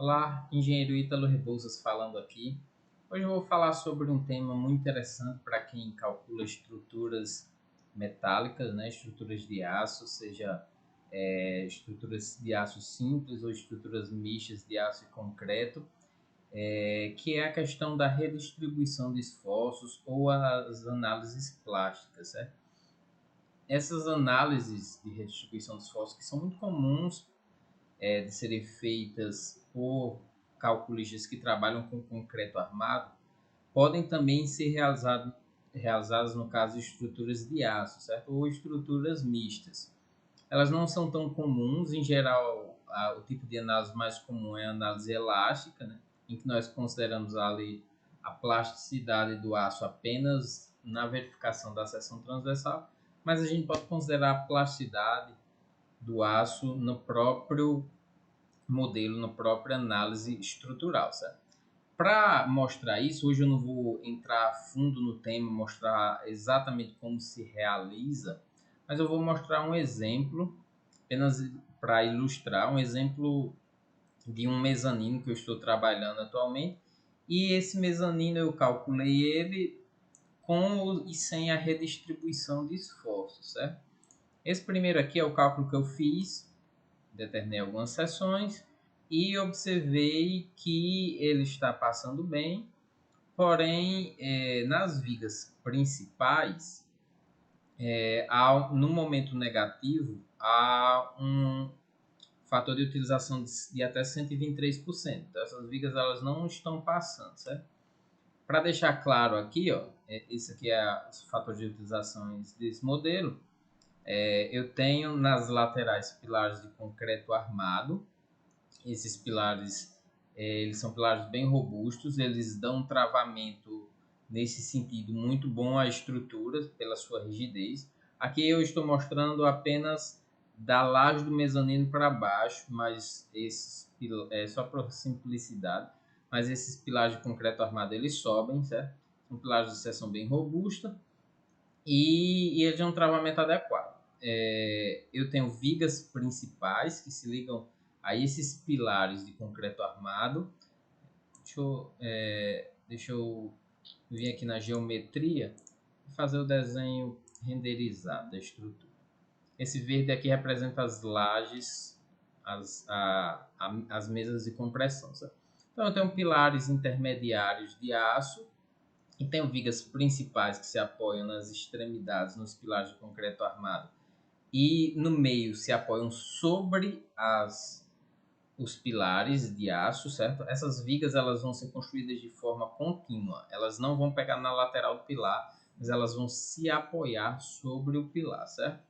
Olá, engenheiro Ítalo Rebouças falando aqui. Hoje eu vou falar sobre um tema muito interessante para quem calcula estruturas metálicas, né? Estruturas de aço, seja estruturas de aço simples ou estruturas mistas de aço e concreto, que é a questão da redistribuição de esforços ou as análises plásticas, certo? Essas análises de redistribuição de esforços que são muito comuns de serem feitas por calculistas que trabalham com concreto armado, podem também ser realizadas no caso de estruturas de aço, certo? Ou estruturas mistas. Elas não são tão comuns, em geral, o tipo de análise mais comum é a análise elástica, né? Em que nós consideramos ali a plasticidade do aço apenas na verificação da seção transversal, mas a gente pode considerar a plasticidade do aço no próprio modelo, na própria análise estrutural, certo? Para mostrar isso, hoje eu não vou entrar a fundo no tema, mostrar exatamente como se realiza, mas eu vou mostrar um exemplo, apenas para ilustrar, um exemplo de um mezanino que eu estou trabalhando atualmente, e esse mezanino eu calculei ele com e sem a redistribuição de esforços, certo? Esse primeiro aqui é o cálculo que eu fiz, determinei algumas seções e observei que ele está passando bem, porém, nas vigas principais, no momento negativo, há um fator de utilização de até 123%. Então, essas vigas elas não estão passando, certo? Para deixar claro aqui, ó, esse aqui é o fator de utilização desse modelo. Eu tenho nas laterais pilares de concreto armado. Esses pilares, eles são pilares bem robustos, eles dão um travamento nesse sentido muito bom à estrutura pela sua rigidez. Aqui eu estou mostrando apenas da laje do mezanino para baixo, mas só por simplicidade, mas esses pilares de concreto armado eles sobem, certo? São pilares de seção bem robusta e eles têm um travamento adequado. Eu tenho vigas principais que se ligam a esses pilares de concreto armado. Deixa eu vir aqui na geometria e fazer o desenho renderizado da estrutura. Esse verde aqui representa as lajes, as mesas de compressão, certo? Então eu tenho pilares intermediários de aço e tenho vigas principais que se apoiam nas extremidades, nos pilares de concreto armado, e no meio se apoiam sobre os pilares de aço, certo? Essas vigas elas vão ser construídas de forma contínua, elas não vão pegar na lateral do pilar, mas elas vão se apoiar sobre o pilar, certo?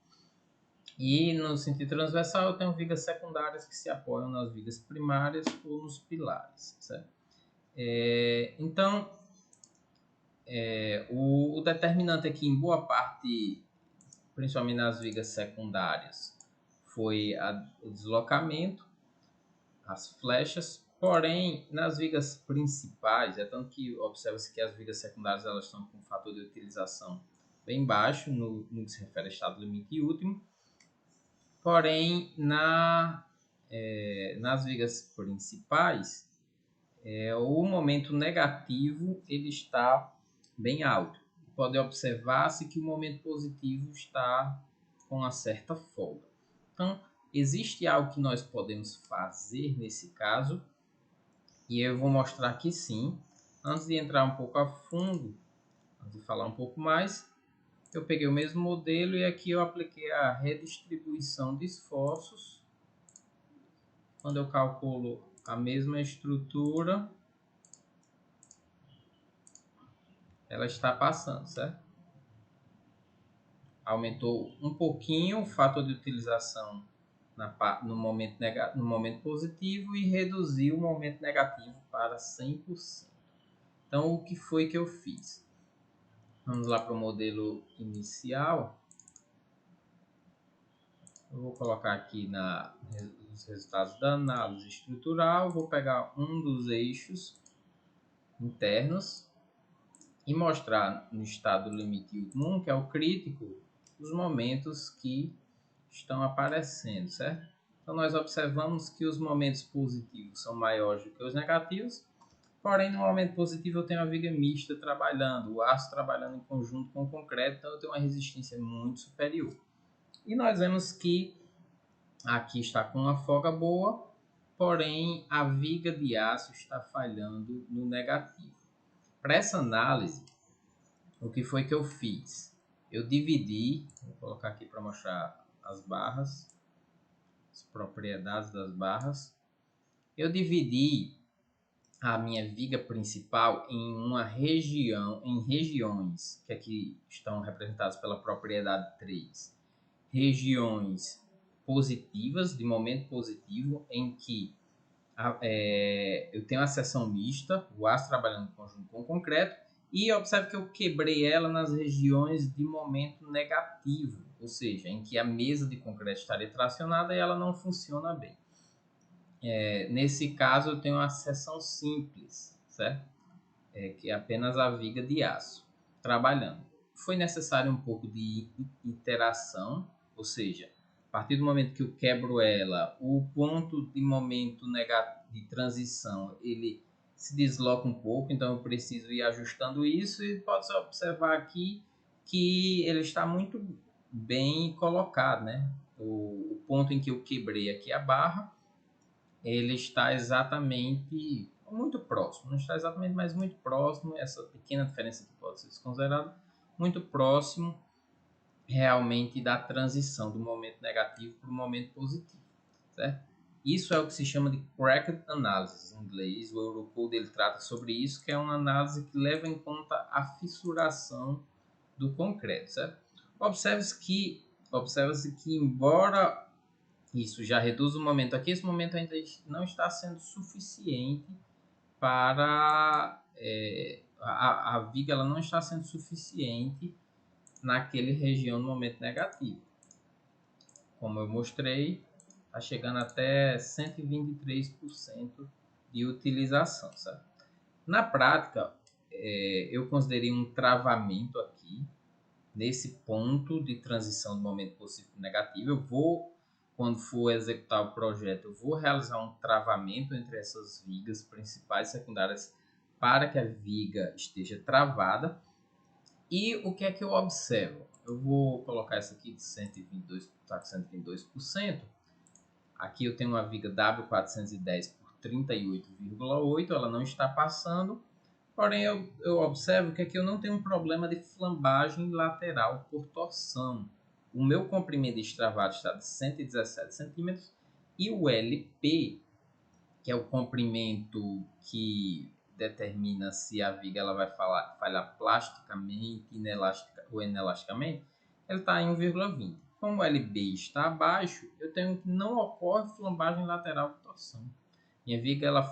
E no sentido transversal eu tenho vigas secundárias que se apoiam nas vigas primárias ou nos pilares, certo? Então, o determinante aqui em boa parte, principalmente nas vigas secundárias, foi o deslocamento, as flechas, porém nas vigas principais, tanto que observa-se que as vigas secundárias elas estão com um fator de utilização bem baixo no que se refere a estado limite e último, porém nas vigas principais o momento negativo ele está bem alto. Pode observar-se que o momento positivo está com uma certa folga. Então, existe algo que nós podemos fazer nesse caso, e eu vou mostrar aqui sim. Antes de entrar um pouco a fundo, antes de falar um pouco mais, eu peguei o mesmo modelo e aqui eu apliquei a redistribuição de esforços. Quando eu calculo a mesma estrutura, ela está passando, certo? Aumentou um pouquinho o fator de utilização no momento positivo e reduziu o momento negativo para 100%. Então, o que foi que eu fiz? Vamos lá para o modelo inicial. Eu vou colocar aqui os resultados da análise estrutural. Vou pegar um dos eixos internos e mostrar no estado limite último, que é o crítico, os momentos que estão aparecendo, certo? Então, nós observamos que os momentos positivos são maiores do que os negativos, porém, no momento positivo eu tenho a viga mista trabalhando, o aço trabalhando em conjunto com o concreto, então eu tenho uma resistência muito superior. E nós vemos que aqui está com uma folga boa, porém a viga de aço está falhando no negativo. Para essa análise, o que foi que eu fiz? Eu dividi, vou colocar aqui para mostrar as barras, as propriedades das barras. Eu dividi a minha viga principal em uma região, em regiões que aqui estão representadas pela propriedade 3. Regiões positivas, de momento positivo, em que eu tenho a seção mista, o aço trabalhando em conjunto com o concreto, e observe que eu quebrei ela nas regiões de momento negativo, ou seja, em que a mesa de concreto estaria tracionada e ela não funciona bem. Nesse caso, eu tenho uma seção simples, certo? Que é apenas a viga de aço trabalhando. Foi necessário um pouco de iteração, ou seja, a partir do momento que eu quebro ela, o ponto de momento negativo de transição ele se desloca um pouco, então eu preciso ir ajustando isso e pode observar aqui que ele está muito bem colocado, né? O ponto em que eu quebrei aqui a barra, ele está exatamente muito próximo, não está exatamente, mas muito próximo, essa pequena diferença que pode ser desconsiderada, muito próximo realmente da transição do momento negativo para o momento positivo, certo? Isso é o que se chama de cracked analysis em inglês. O Eurocode ele trata sobre isso, que é uma análise que leva em conta a fissuração do concreto, certo? Observa-se que embora isso já reduz o momento aqui, esse momento ainda não está sendo suficiente para a viga, ela não está sendo suficiente naquele região no momento negativo. Como eu mostrei, está chegando até 123% de utilização, certo? Na prática, eu considerei um travamento aqui, nesse ponto de transição do momento positivo para negativo. Eu vou, quando for executar o projeto, eu vou realizar um travamento entre essas vigas principais e secundárias para que a viga esteja travada. E o que é que eu observo? Eu vou colocar essa aqui de 122, tá com 122%. Aqui eu tenho uma viga W410 por 38,8, ela não está passando. Porém, eu observo que aqui eu não tenho um problema de flambagem lateral por torção. O meu comprimento extravado está de 117 centímetros e o LP, que é o comprimento que determina se a viga ela vai falhar plasticamente ou inelasticamente, ele está em 1,20. Como o LB está abaixo, eu tenho que não ocorre flambagem lateral por torção. Minha viga ela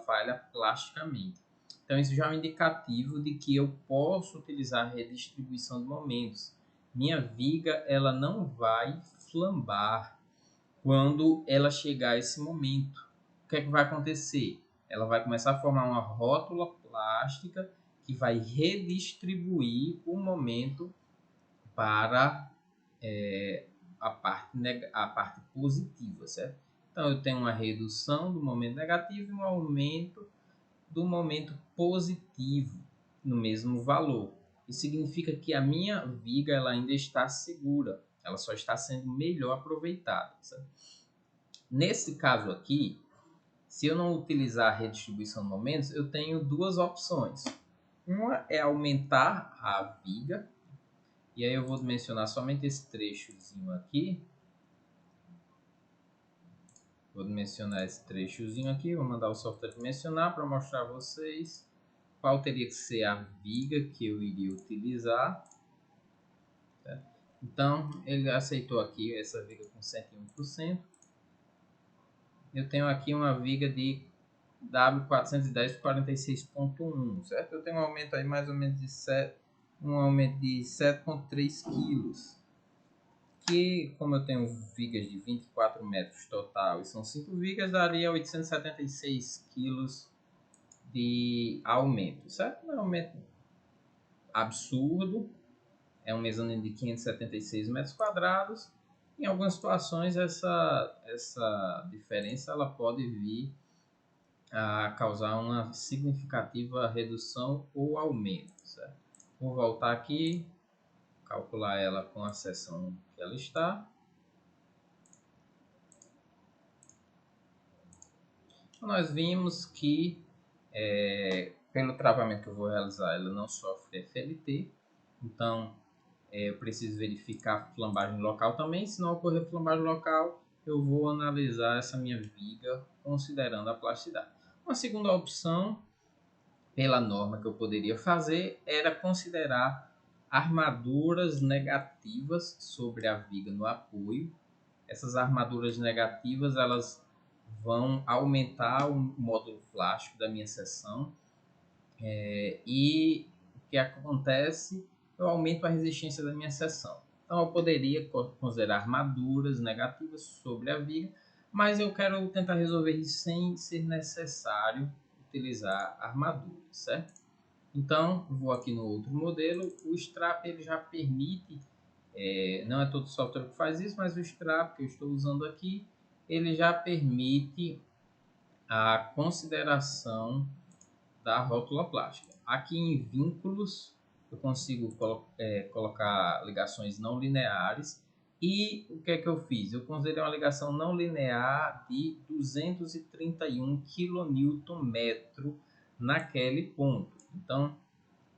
falha plasticamente. Então, isso já é um indicativo de que eu posso utilizar a redistribuição de momentos. Minha viga ela não vai flambar quando ela chegar a esse momento. O que é que vai acontecer? Ela vai começar a formar uma rótula plástica que vai redistribuir o momento para a parte positiva, certo? Então, eu tenho uma redução do momento negativo e um aumento do momento positivo no mesmo valor. Isso significa que a minha viga ela ainda está segura, ela só está sendo melhor aproveitada, certo? Nesse caso aqui, se eu não utilizar a redistribuição de momentos, eu tenho duas opções. Uma é aumentar a viga, e aí eu vou mencionar somente esse trechozinho aqui. Vou mencionar esse trechozinho aqui, vou mandar o software mencionar para mostrar a vocês qual teria que ser a viga que eu iria utilizar. Certo? Então, ele aceitou aqui essa viga com 101%. Eu tenho aqui uma viga de W410 por 46,1, certo? Eu tenho um aumento aí mais ou menos de 7,3 quilos. Que, como eu tenho vigas de 24 metros total e são 5 vigas, daria 876 quilos de aumento, certo? Não é um aumento absurdo, é um mezanino de 576 metros quadrados, Em algumas situações, essa diferença ela pode vir a causar uma significativa redução ou aumento, certo? Vou voltar aqui, calcular ela com a seção que ela está. Nós vimos que pelo travamento que eu vou realizar, ela não sofre FLT, então eu preciso verificar a flambagem local também. Se não ocorrer flambagem local, eu vou analisar essa minha viga considerando a plasticidade. Uma segunda opção, pela norma que eu poderia fazer, era considerar armaduras negativas sobre a viga no apoio. Essas armaduras negativas elas vão aumentar o módulo plástico da minha seção e o que acontece, eu aumento a resistência da minha seção. Então eu poderia considerar armaduras negativas sobre a viga, mas eu quero tentar resolver isso sem ser necessário utilizar armaduras, certo? Então vou aqui no outro modelo, o Strap ele já permite, não é todo software que faz isso, mas o Strap que eu estou usando aqui, ele já permite a consideração da rótula plástica. Aqui em vínculos eu consigo colocar ligações não lineares e o que é que eu fiz? Eu considerei uma ligação não linear de 231 kN naquele ponto. Então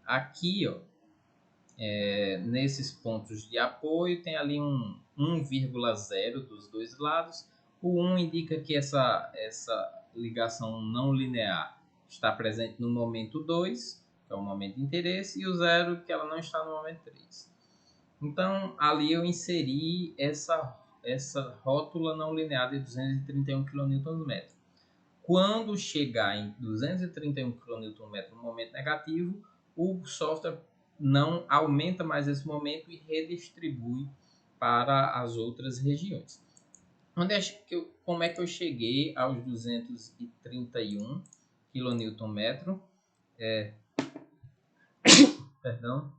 aqui nesses pontos de apoio tem ali um 1,0 dos dois lados. O 1 indica que essa ligação não linear está presente no momento 2, que é o momento de interesse, e o 0, que ela não está no momento 3. Então, ali eu inseri essa rótula não linear de 231 kN. Quando chegar em 231 kN no momento negativo, o software não aumenta mais esse momento e redistribui para as outras regiões. Como é que eu cheguei aos 231 kN? Perdão.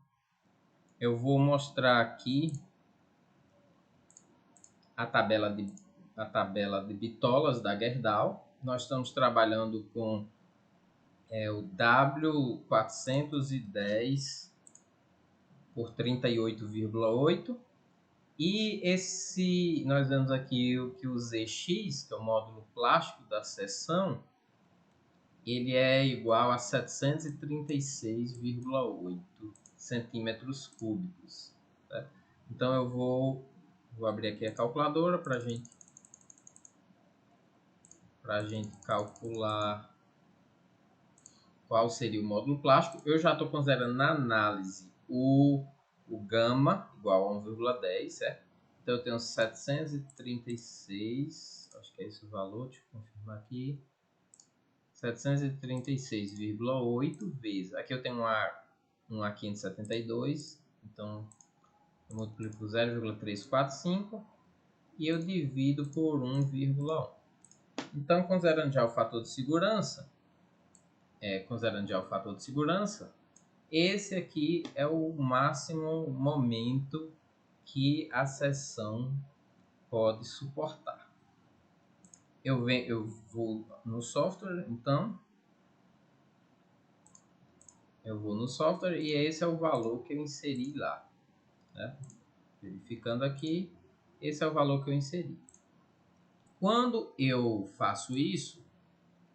Eu vou mostrar aqui a tabela de bitolas da Gerdau. Nós estamos trabalhando com o W410 por 38,8 e nós vemos aqui que o ZX, que é o módulo plástico da seção, ele é igual a 736,8 centímetros cúbicos. Tá? Então eu vou abrir aqui a calculadora para a gente calcular qual seria o módulo plástico. Eu já estou considerando na análise o gama igual a 1,10, certo? Então eu tenho 736, acho que é esse o valor, deixa eu confirmar aqui. 736,8 vezes, aqui eu tenho um A572, então eu multiplico por 0,345 e eu divido por 1,1. Então, considerando já o fator de segurança, esse aqui é o máximo momento que a seção pode suportar. Eu vou no software, então. Eu vou no software e esse é o valor que eu inseri lá. Né? Verificando aqui, esse é o valor que eu inseri. Quando eu faço isso,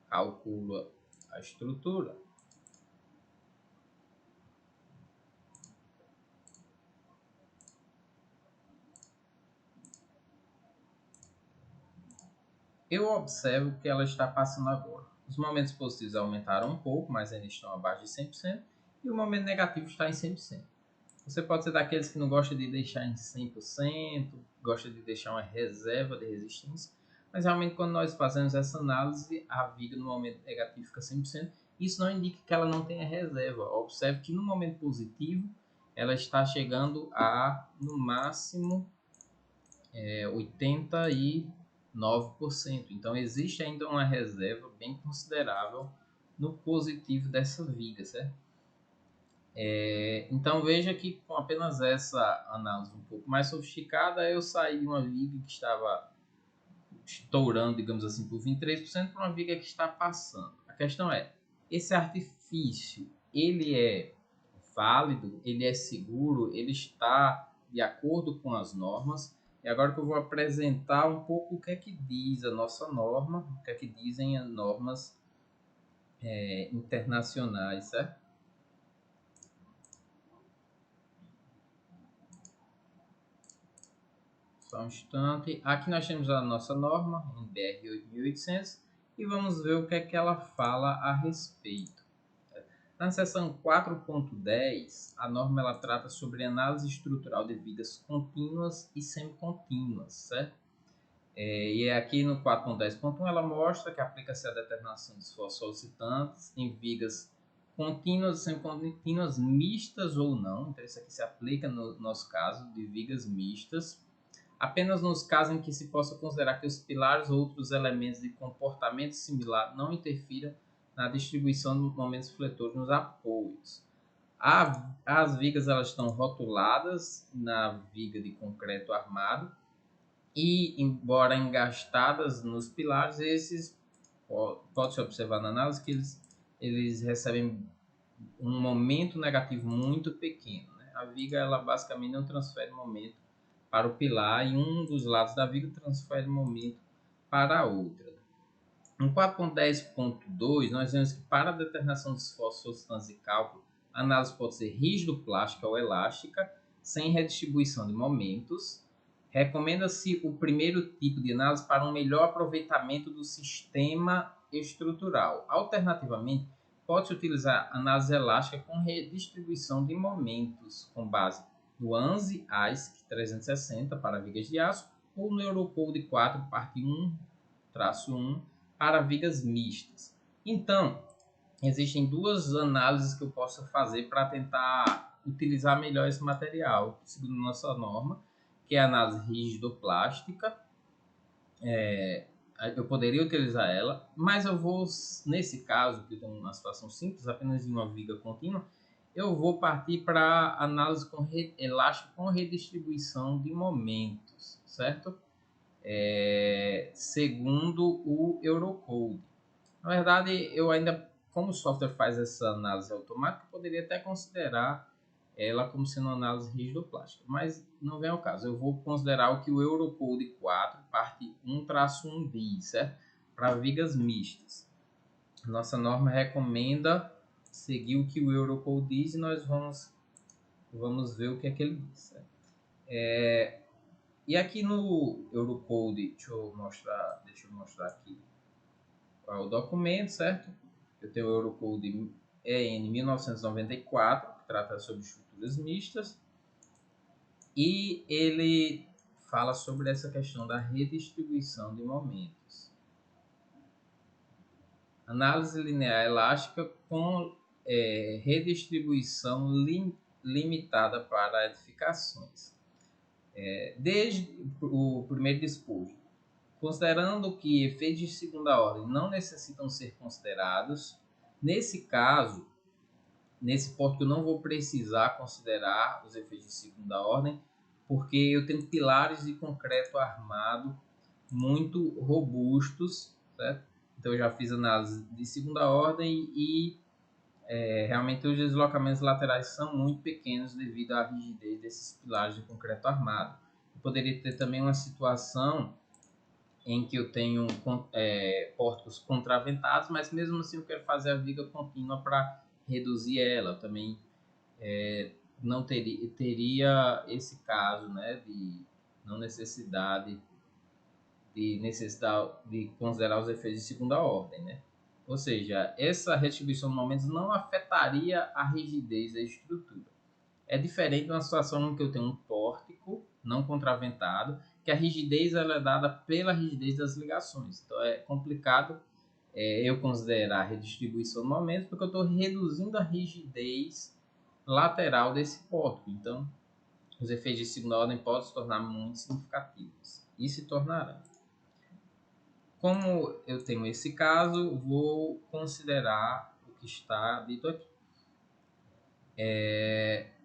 calculo a estrutura. Eu observo que ela está passando agora. Os momentos positivos aumentaram um pouco, mas ainda estão abaixo de 100%. E o momento negativo está em 100%. Você pode ser daqueles que não gosta de deixar em 100%, gosta de deixar uma reserva de resistência. Mas realmente quando nós fazemos essa análise, a viga no momento negativo fica 100%. Isso não indica que ela não tenha reserva. Observe que no momento positivo, ela está chegando a, no máximo, 89%. Então existe ainda uma reserva bem considerável no positivo dessa viga, certo? Então veja que com apenas essa análise um pouco mais sofisticada, eu saí de uma viga que estava estourando, digamos assim, por 23% para uma viga que está passando. A questão é, esse artifício, ele é válido, ele é seguro, ele está de acordo com as normas. E agora que eu vou apresentar um pouco o que é que diz a nossa norma, o que é que dizem as normas internacionais, certo? Só um instante. Aqui nós temos a nossa norma, NBR 8800, e vamos ver o que é que ela fala a respeito. Na seção 4.10, a norma ela trata sobre análise estrutural de vigas contínuas e semicontínuas, certo? E aqui no 4.10.1 ela mostra que aplica-se a determinação de esforços solicitantes em vigas contínuas e semicontínuas mistas ou não. Então isso aqui se aplica no nosso caso de vigas mistas, apenas nos casos em que se possa considerar que os pilares ou outros elementos de comportamento similar não interfiram na distribuição de momentos fletores nos apoios. As vigas elas estão rotuladas na viga de concreto armado e, embora engastadas nos pilares, esses pode-se observar na análise que eles recebem um momento negativo muito pequeno, né? A viga ela basicamente não transfere momento para o pilar e um dos lados da viga transfere momento para a outra. No 4.10.2, nós vemos que para a determinação de esforço, substância e cálculo, a análise pode ser rígido-plástica ou elástica, sem redistribuição de momentos. Recomenda-se o primeiro tipo de análise para um melhor aproveitamento do sistema estrutural. Alternativamente, pode-se utilizar análise elástica com redistribuição de momentos, com base no ANSI AISC 360 para vigas de aço ou no Eurocode 4, parte 1-1 para vigas mistas. Então, existem duas análises que eu posso fazer para tentar utilizar melhor esse material, segundo nossa norma, que é a análise rígido-plástica. Eu poderia utilizar ela, mas eu vou, nesse caso, que eu tenho uma situação simples, apenas de uma viga contínua, eu vou partir para análise elástica com redistribuição de momentos, certo? Segundo o Eurocode. Na verdade, eu ainda, como o software faz essa análise automática, poderia até considerar ela como sendo uma análise rígido-plástica, mas não vem ao caso. Eu vou considerar o que o Eurocode 4, parte 1-1 diz, certo? Para vigas mistas. Nossa norma recomenda seguir o que o Eurocode diz e nós vamos ver o que é que ele diz. Certo? E aqui no Eurocode, deixa eu mostrar aqui qual é o documento, certo? Eu tenho o Eurocode EN 1994, que trata sobre estruturas mistas, e ele fala sobre essa questão da redistribuição de momentos. Análise linear elástica com redistribuição limitada para edificações. Desde o primeiro despojo, considerando que efeitos de segunda ordem não necessitam ser considerados, nesse caso, nesse ponto eu não vou precisar considerar os efeitos de segunda ordem, porque eu tenho pilares de concreto armado muito robustos, certo? Então eu já fiz análise de segunda ordem e realmente os deslocamentos laterais são muito pequenos devido à rigidez desses pilares de concreto armado. Eu poderia ter também uma situação em que eu tenho pórticos contraventados, mas mesmo assim eu quero fazer a viga contínua para reduzir ela. Eu também não teria esse caso, né, de não necessidade de considerar os efeitos de segunda ordem, né? Ou seja, essa restribuição de momentos não afetaria a rigidez da estrutura. É diferente de uma situação em que eu tenho um pórtico não contraventado, que a rigidez ela é dada pela rigidez das ligações. Então é complicado eu considerar a redistribuição de momentos, porque eu estou reduzindo a rigidez lateral desse pórtico. Então, os efeitos de segunda ordem podem se tornar muito significativos. E se tornarão. Como eu tenho esse caso, vou considerar o que está dito aqui.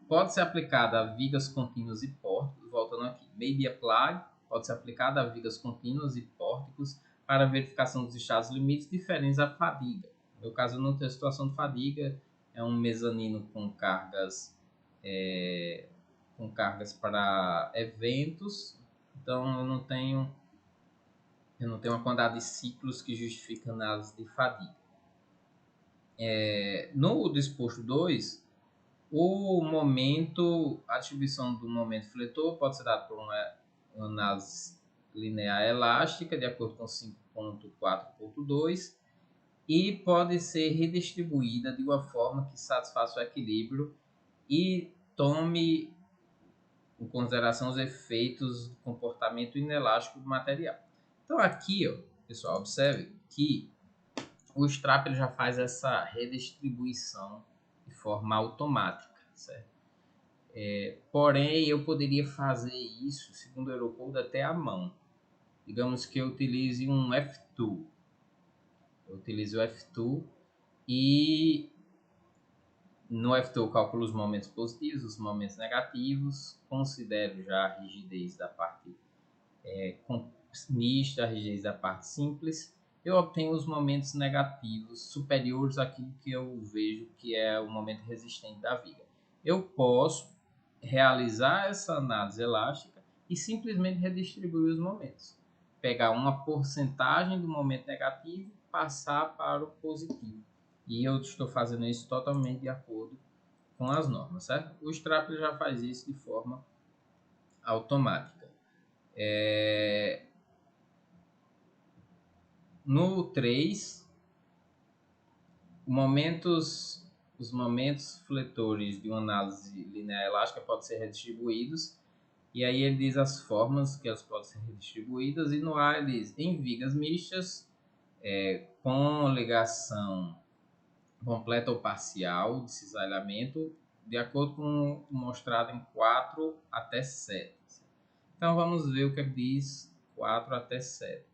Pode ser aplicada a vigas contínuas e pórticos, voltando aqui, may be applied, pode ser aplicada a vigas contínuas e pórticos para verificação dos estados limites diferentes à fadiga. No meu caso, eu não tenho situação de fadiga, é um mezanino com cargas para eventos, então eu não tenho uma quantidade de ciclos que justifica análise de fadiga. No disposto 2, a distribuição do momento fletor pode ser dada por uma análise linear elástica, de acordo com 5.4.2, e pode ser redistribuída de uma forma que satisfaça o equilíbrio e tome em consideração os efeitos do comportamento inelástico do material. Então aqui, ó, pessoal, observe que o Strap ele já faz essa redistribuição de forma automática, certo? Porém, eu poderia fazer isso, segundo o Eurocode, até à mão. Digamos que eu utilize um F2. Eu utilizo o F2 e no F2 eu calculo os momentos positivos, os momentos negativos, considero já a rigidez da parte mista, a rigidez da parte simples. Eu obtenho os momentos negativos superiores àquilo que eu vejo que é o momento resistente da viga. Eu posso realizar essa análise elástica e simplesmente redistribuir os momentos. Pegar uma porcentagem do momento negativo e passar para o positivo. E eu estou fazendo isso totalmente de acordo com as normas, certo? O Strap já faz isso de forma automática. No 3, os momentos fletores de uma análise linear elástica podem ser redistribuídos. E aí ele diz as formas que elas podem ser redistribuídas. E no A ele diz em vigas mistas, com ligação completa ou parcial de cisalhamento, de acordo com o mostrado em 4 até 7. Então vamos ver o que diz 4 até 7.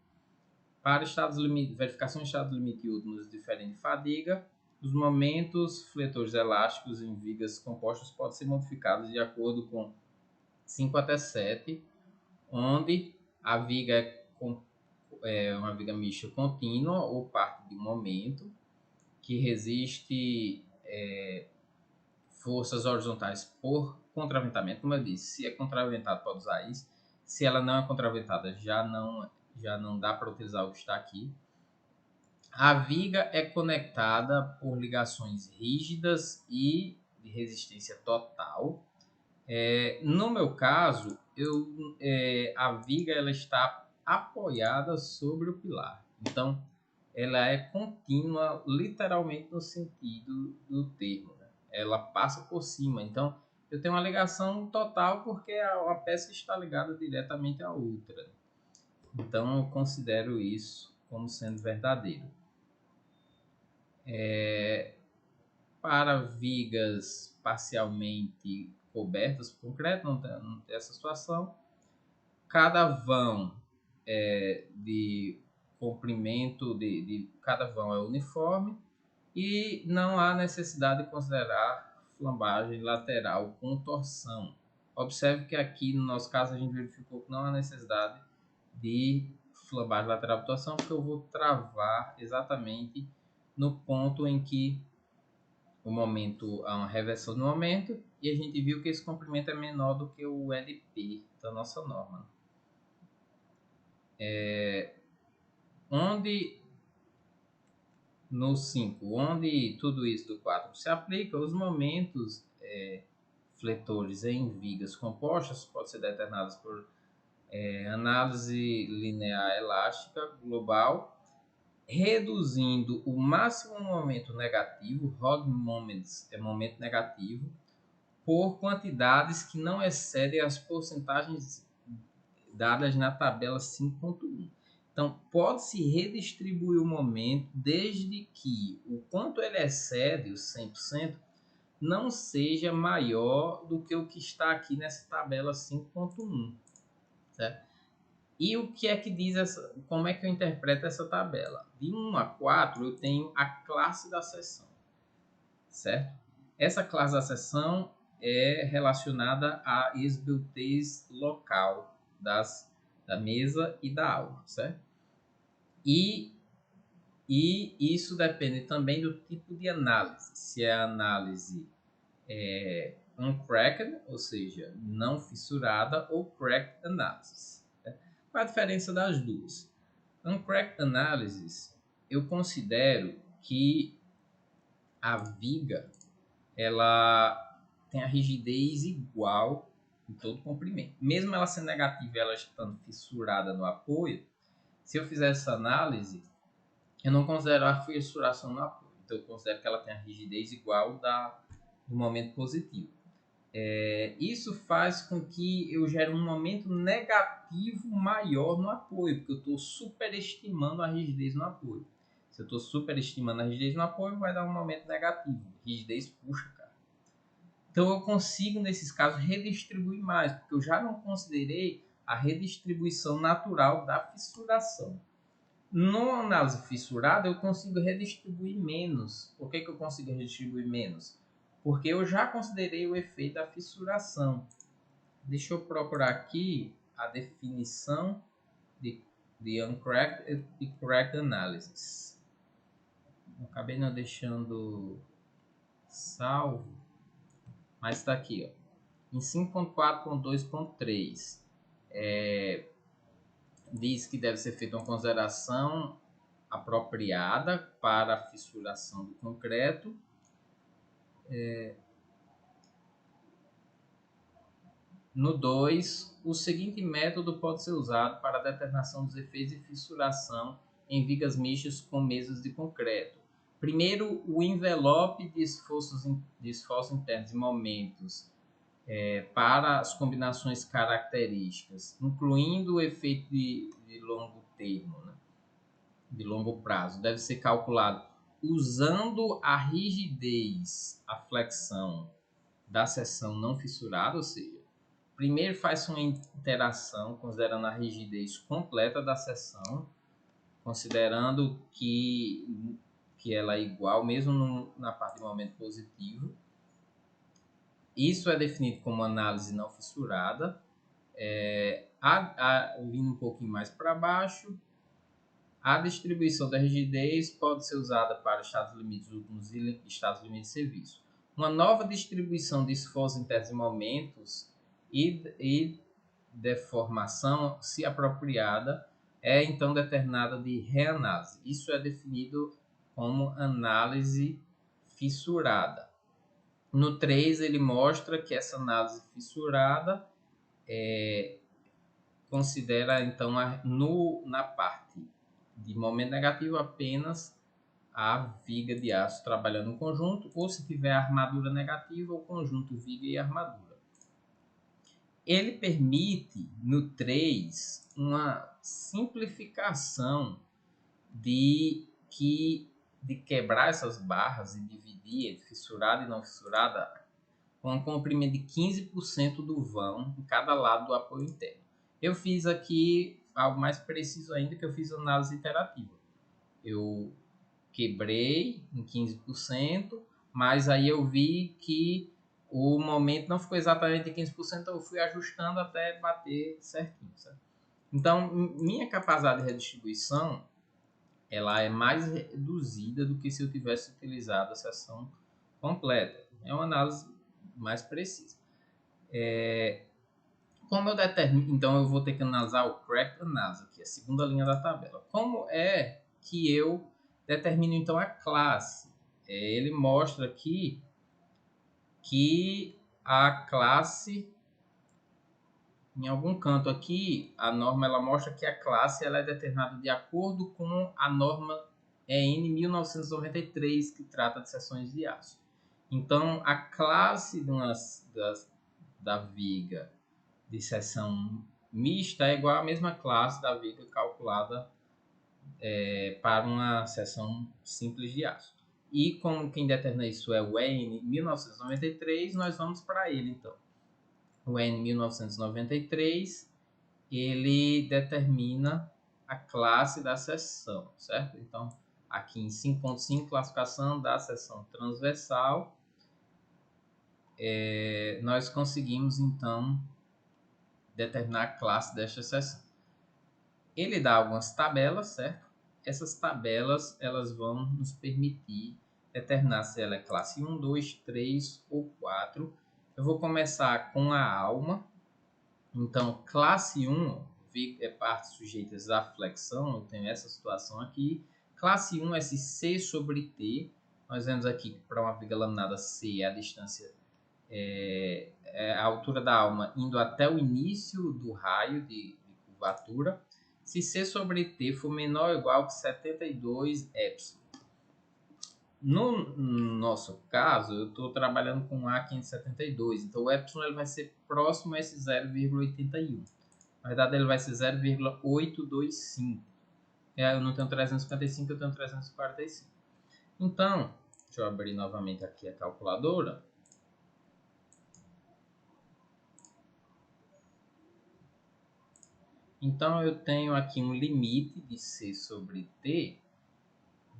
Para estados limite, verificação de estados limite últimos diferente de fadiga, os momentos fletores elásticos em vigas compostas podem ser modificados de acordo com 5 até 7, onde a viga é uma viga mista contínua ou parte de um momento que resiste forças horizontais por contraventamento, como eu disse. Se é contraventado, pode usar isso. Se ela não é contraventada, já não dá para utilizar o que está aqui. A viga é conectada por ligações rígidas e de resistência total. No meu caso, a viga ela está apoiada sobre o pilar. Então, ela é contínua, literalmente no sentido do termo. Né? Ela passa por cima. Então, eu tenho uma ligação total porque a peça está ligada diretamente à outra. Então, eu considero isso como sendo verdadeiro. Para vigas parcialmente cobertas por concreto, não tem essa situação. Cada vão de comprimento de cada vão é uniforme e não há necessidade de considerar flambagem lateral com torção. Observe que aqui no nosso caso a gente verificou que não há necessidade de flambagem lateral com torção, porque eu vou travar exatamente no ponto em que o momento há uma reversão do momento e a gente viu que esse comprimento é menor do que o LP da nossa norma. Onde no 5, onde tudo isso do 4 se aplica, os momentos fletores em vigas compostas podem ser determinados por análise linear elástica global, reduzindo o máximo momento negativo, Rod moments é momento negativo, por quantidades que não excedem as porcentagens dadas na tabela 5.1. Então, pode-se redistribuir o momento desde que o quanto ele excede os 100% não seja maior do que o que está aqui nessa tabela 5.1, certo? E o que é que diz como é que eu interpreto essa tabela? De 1 a 4 eu tenho a classe da seção, certo? Essa classe da seção é relacionada à esbeltez local da mesa e da aula, certo? E isso depende também do tipo de análise. Se é análise uncracked, ou seja, não fissurada, ou cracked analysis. Qual a diferença das duas? Uncracked analysis, eu considero que a viga ela tem a rigidez igual em todo o comprimento. Mesmo ela sendo negativa e ela estando fissurada no apoio, se eu fizer essa análise, eu não considero a fissuração no apoio. Então, eu considero que ela tem a rigidez igual do momento positivo. Isso faz com que eu gere um momento negativo maior no apoio, porque eu estou superestimando a rigidez no apoio. Se eu estou superestimando a rigidez no apoio, vai dar um momento negativo. Rigidez puxa, cara. Então eu consigo, nesses casos, redistribuir mais, porque eu já não considerei a redistribuição natural da fissuração. Numa análise fissurada, eu consigo redistribuir menos. Por que eu consigo redistribuir menos? Porque eu já considerei o efeito da fissuração. Deixa eu procurar aqui a definição de uncracked e cracked analysis. Eu acabei não deixando salvo, mas está aqui, ó. Em 5.4.2.3, diz que deve ser feita uma consideração apropriada para a fissuração do concreto. No 2, o seguinte método pode ser usado para a determinação dos efeitos de fissuração em vigas mistas com mesas de concreto. Primeiro, o envelope de esforços internos e momentos para as combinações características, incluindo o efeito de longo termo, né? De longo prazo, deve ser calculado usando a rigidez, a flexão da seção não fissurada, ou seja, primeiro faz uma interação considerando a rigidez completa da seção, considerando que ela é igual mesmo na parte de momento positivo. Isso é definido como análise não fissurada. Vindo um pouquinho mais para baixo, a distribuição da rigidez pode ser usada para estados limites últimos e estados limites de serviço. Uma nova distribuição de esforços internos e momentos e deformação, se apropriada, é então determinada de reanálise. Isso é definido como análise fissurada. No 3, ele mostra que essa análise fissurada considera então na parte de momento negativo apenas a viga de aço trabalhando em conjunto, ou se tiver armadura negativa, o conjunto viga e armadura. Ele permite, no 3, uma simplificação de quebrar essas barras e dividir entre fissurada e não fissurada com um comprimento de 15% do vão em cada lado do apoio interno. Eu fiz aqui algo mais preciso ainda, que eu fiz análise iterativa. Eu quebrei em 15%, mas aí eu vi que o momento não ficou exatamente em 15%, eu fui ajustando até bater certinho, certo? Então, minha capacidade de redistribuição ela é mais reduzida do que se eu tivesse utilizado a seção completa. É uma análise mais precisa. Como eu determino, então eu vou ter que analisar o cracked analysis aqui, a segunda linha da tabela. Como é que eu determino então a classe? Ele mostra aqui que a classe, em algum canto aqui, a norma ela mostra que a classe ela é determinada de acordo com a norma EN 1993, que trata de seções de aço. Então, a classe da viga de seção mista é igual à mesma classe da viga calculada para uma seção simples de aço. E como quem determina isso é o EN 1993, nós vamos para ele então. O EN 1993 ele determina a classe da seção, certo? Então, aqui em 5.5, classificação da seção transversal, nós conseguimos então determinar a classe desta seção. Ele dá algumas tabelas, certo? Essas tabelas elas vão nos permitir determinar se ela é classe 1, 2, 3 ou 4. Eu vou começar com a alma. Então, classe 1 é partes sujeitas à flexão, eu tenho essa situação aqui. Classe 1 é se C sobre T. Nós vemos aqui que para uma viga laminada C a distância é a altura da alma indo até o início do raio de curvatura. Se C sobre T for menor ou igual que 72 epsilon. No nosso caso, eu estou trabalhando com A572, então o epsilon ele vai ser próximo a esse 0,81. Na verdade, ele vai ser 0,825. Eu não tenho 355, eu tenho 345. Então, deixa eu abrir novamente aqui a calculadora. Então, eu tenho aqui um limite de C sobre T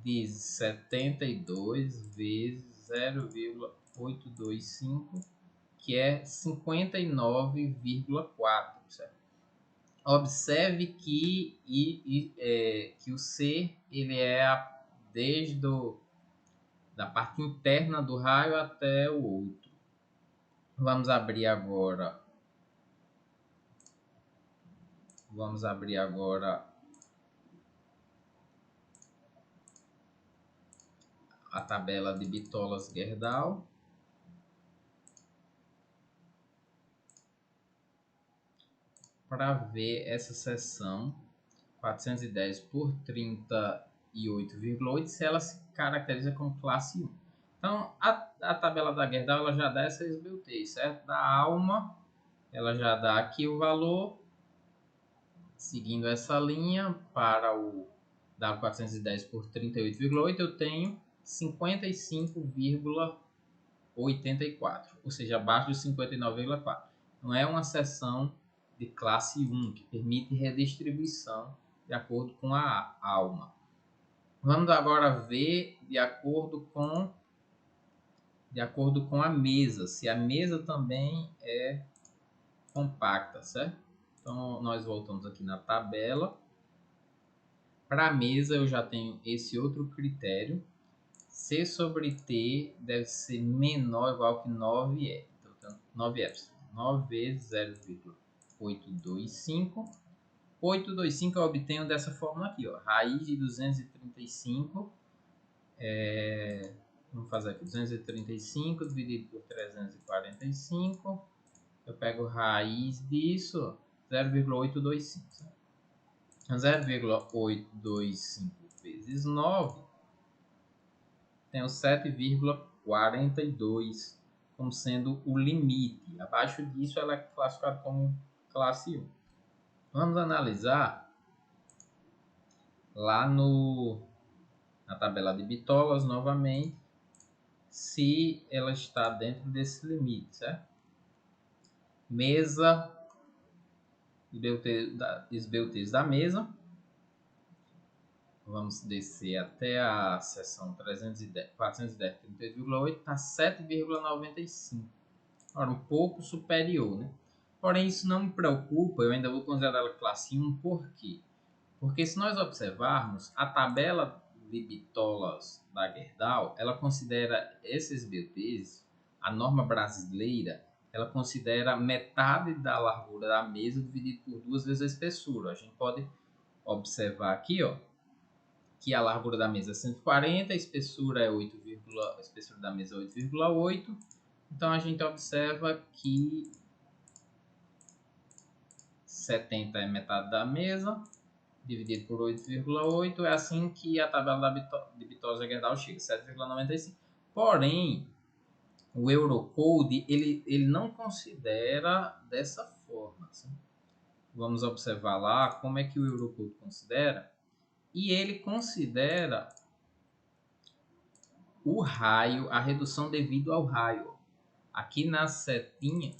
de 72 vezes 0,825, que é 59,4, certo? Observe que, que o C ele é desde da parte interna do raio até o outro. Vamos abrir agora a tabela de Bitolas-Gerdau. Para ver essa seção 410 por 38,8, se ela se caracteriza como classe 1. Então, a tabela da Gerdau ela já dá essa esbeltez, certo? Da alma, ela já dá aqui o valor, seguindo essa linha, para o da 410 por 38,8, eu tenho 55,84, ou seja, abaixo de 59,4. Não é uma seção de classe 1, que permite redistribuição de acordo com a alma. Vamos agora ver de acordo com a mesa, se a mesa também é compacta, certo? Então, nós voltamos aqui na tabela. Para a mesa, eu já tenho esse outro critério. C sobre T deve ser menor ou igual que 9E. Então, 9E. 9 vezes 0,825. 825 eu obtenho dessa fórmula aqui, ó. Raiz de 235. Vamos fazer aqui. 235 dividido por 345. Eu pego raiz disso, 0,825. 0,825 vezes 9, tenho 7,42 como sendo o limite. Abaixo disso ela é classificada como classe 1. Vamos analisar lá na tabela de Bitolas novamente, se ela está dentro desse limite, certo? Mesa, esbeltez da mesa. Vamos descer até a seção 410,38,8, está 7,95. Ora, um pouco superior, né? Porém, isso não me preocupa, eu ainda vou considerar ela classe 1, por quê? Porque se nós observarmos, a tabela de Bitolas da Gerdau, ela considera esses BTs, a norma brasileira, ela considera metade da largura da mesa dividido por 2 vezes a espessura. A gente pode observar aqui, ó, que a largura da mesa é 140, a espessura é 8, a espessura da mesa é 8,8. Então a gente observa que 70 é metade da mesa, dividido por 8,8, é assim que a tabela de Bitolas-Gerdau chega, 7,95. Porém, o Eurocode ele não considera dessa forma. Assim. Vamos observar lá como é que o Eurocode considera. E ele considera o raio, a redução devido ao raio. Aqui na setinha,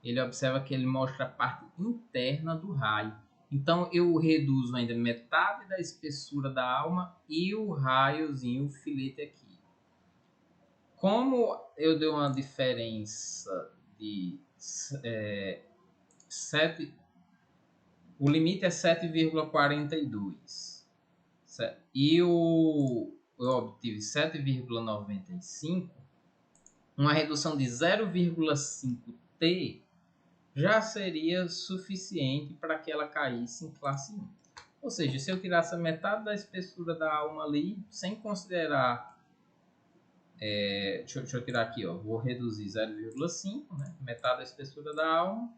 ele observa que ele mostra a parte interna do raio. Então, eu reduzo ainda metade da espessura da alma e o raiozinho, o filete aqui. Como eu dei uma diferença de 7, o limite é 7,42 e eu obtive 7,95, uma redução de 0,5 T já seria suficiente para que ela caísse em classe 1. Ou seja, se eu tirasse a metade da espessura da alma ali, sem considerar... deixa eu tirar aqui, ó, vou reduzir 0,5, né? Metade da espessura da alma,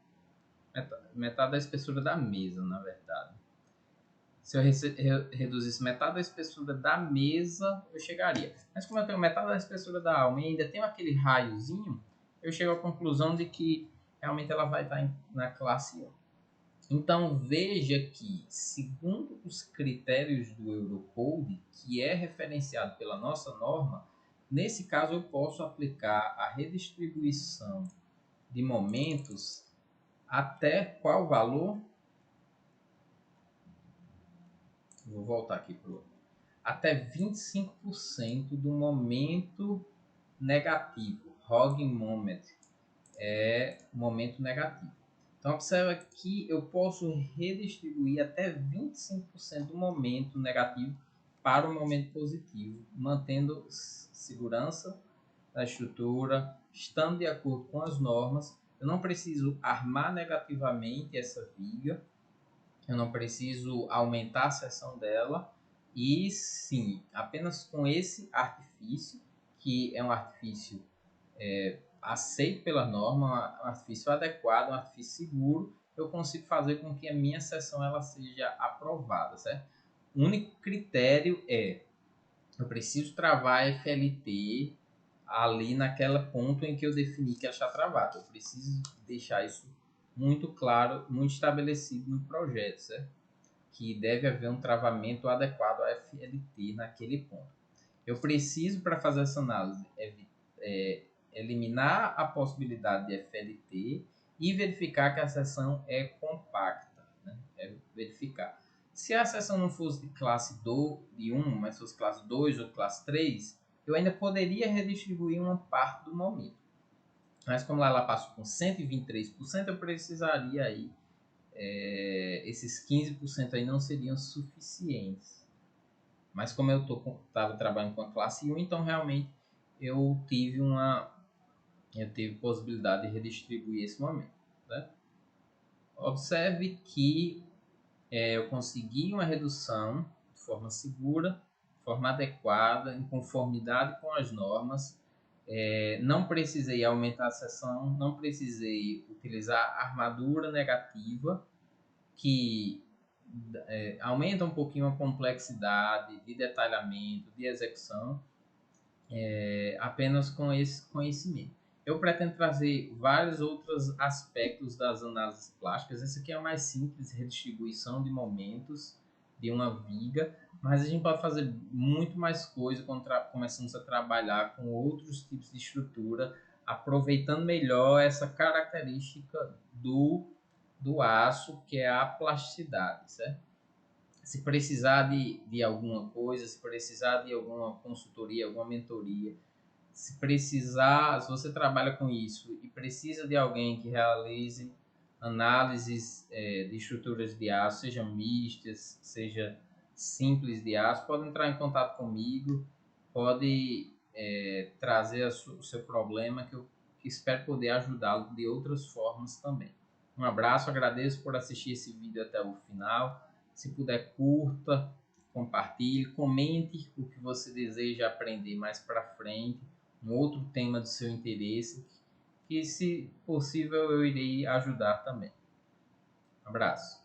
metade da espessura da mesa, na verdade. Se eu reduzisse metade da espessura da mesa, eu chegaria. Mas como eu tenho metade da espessura da alma e ainda tenho aquele raiozinho, eu chego à conclusão de que realmente ela vai estar na classe 1. Então veja que, segundo os critérios do Eurocode, que é referenciado pela nossa norma, nesse caso eu posso aplicar a redistribuição de momentos até qual valor? Vou voltar aqui para o... Até 25% do momento negativo. Hogging moment é momento negativo. Então, observa que eu posso redistribuir até 25% do momento negativo para o momento positivo, mantendo segurança da estrutura, estando de acordo com as normas. Eu não preciso armar negativamente essa viga, eu não preciso aumentar a seção dela, e sim, apenas com esse artifício, que é um artifício aceito pela norma, um artifício adequado, um artifício seguro, eu consigo fazer com que a minha seção ela seja aprovada, certo? O único critério é, eu preciso travar a FLT ali naquele ponto em que eu defini que ela está travada. Eu preciso deixar isso muito claro, muito estabelecido no projeto, certo? Que deve haver um travamento adequado à FLT naquele ponto. Eu preciso, para fazer essa análise, eliminar a possibilidade de FLT e verificar que a seção é compacta, né? Verificar. Se a seção não fosse de classe de 1, mas fosse classe 2 ou classe 3, eu ainda poderia redistribuir uma parte do momento. Mas como ela passou com 123%, eu precisaria aí, esses 15% aí não seriam suficientes. Mas como eu estava trabalhando com a classe 1, então realmente eu tive possibilidade de redistribuir esse momento, né? Observe que eu consegui uma redução de forma segura, de forma adequada, em conformidade com as normas. Não precisei aumentar a seção, não precisei utilizar armadura negativa, que aumenta um pouquinho a complexidade de detalhamento, de execução, apenas com esse conhecimento. Eu pretendo trazer vários outros aspectos das análises plásticas. Esse aqui é o mais simples, redistribuição de momentos de uma viga, mas a gente pode fazer muito mais coisa quando começamos a trabalhar com outros tipos de estrutura, aproveitando melhor essa característica do aço, que é a plasticidade, certo? Se precisar de alguma coisa, se precisar de alguma consultoria, alguma mentoria, se você trabalha com isso e precisa de alguém que realize análises de estruturas de aço, seja mistas, seja simples de aço, pode entrar em contato comigo, pode trazer o seu problema, que eu espero poder ajudá-lo de outras formas também. Um abraço, agradeço por assistir esse vídeo até o final. Se puder, curta, compartilhe, comente o que você deseja aprender mais para frente, um outro tema do seu interesse, que se possível eu irei ajudar também. Um abraço.